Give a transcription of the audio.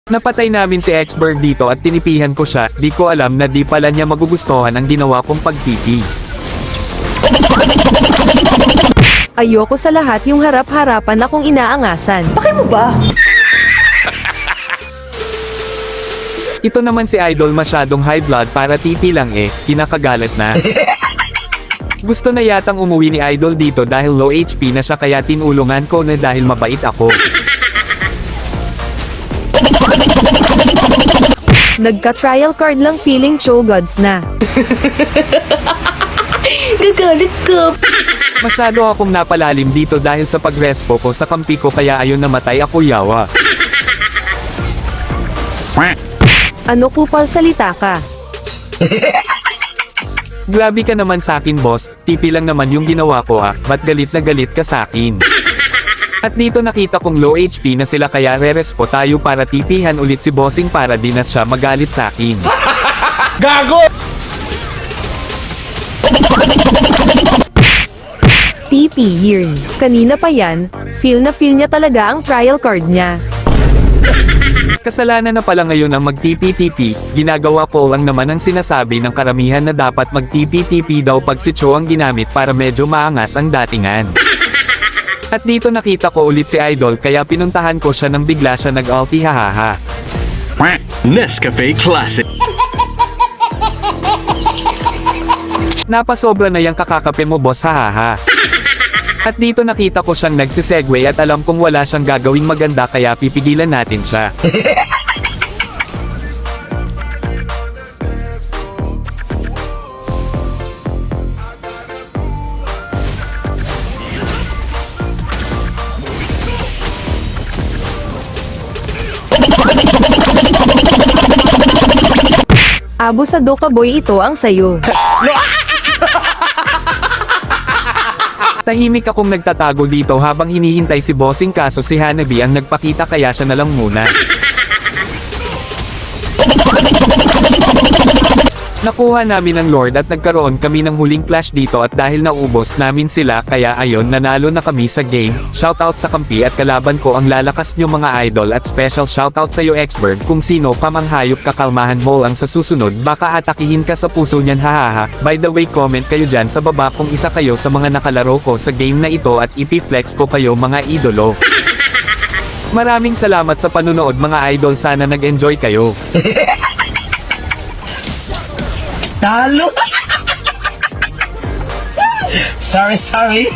Napatay namin si Expert dito at tinipihan ko siya, di ko alam na di pala niya magugustuhan ang ginawa kong pagtipi. Ayoko sa lahat yung harap-harapan akong inaangasan. Bakit mo ba? Ito naman si Idol masyadong high blood para tipi lang kinakagalit na. Gusto na yatang umuwi ni Idol dito dahil low HP na siya kaya tinulungan ko na dahil mabait ako. Nagka-trial card lang feeling show gods na. Gagalit ka. Masyado akong napalalim dito dahil sa pagrespo ko sa kampi ko kaya ayun namatay ako yawa. Ano kupal salita ka? Grabe ka naman sa akin boss, tipi lang naman yung ginawa ko ba't galit na galit ka sa akin? At dito nakita kong low HP na sila kaya re-respo tayo para tipihan ulit si bossing para di na siya magalit sa akin. Gago! TP Yearn. Kanina pa yan, feel na feel niya talaga ang trial card niya. Kasalanan na pala ngayon ang mag-TP-TP, ginagawa ko lang naman ang sinasabi ng karamihan na dapat mag-TP-TP daw pag si Cho ang ginamit para medyo maangas ang datingan. At dito nakita ko ulit si Idol kaya pinuntahan ko siya nang bigla siya nag-ulti hahaha. Nescafe Classic. Napasobra na yung kakakape mo boss hahaha. At dito nakita ko siyang nagsisegue at alam kong wala siyang gagawing maganda kaya pipigilan natin siya. Abusado ka boy, ito ang sayo. Tahimik akong nagtatago dito habang hinihintay si bossing kaso si Hanabi ang nagpakita kaya siya na lang muna. Nakuha namin ang Lord at nagkaroon kami ng huling flash dito at dahil naubos namin sila kaya ayon nanalo na kami sa game. Shoutout sa kampi at kalaban ko ang lalakas nyo mga idol at special shoutout sa iyo Expert kung sino pa mang hayop kakalmahan mo ang sa susunod baka atakihin ka sa puso niyan hahaha. By the way comment kayo dyan sa baba kung isa kayo sa mga nakalaro ko sa game na ito at ipiflex ko kayo mga idolo. Maraming salamat sa panunood mga idol sana nag-enjoy kayo. Talo. Sorry.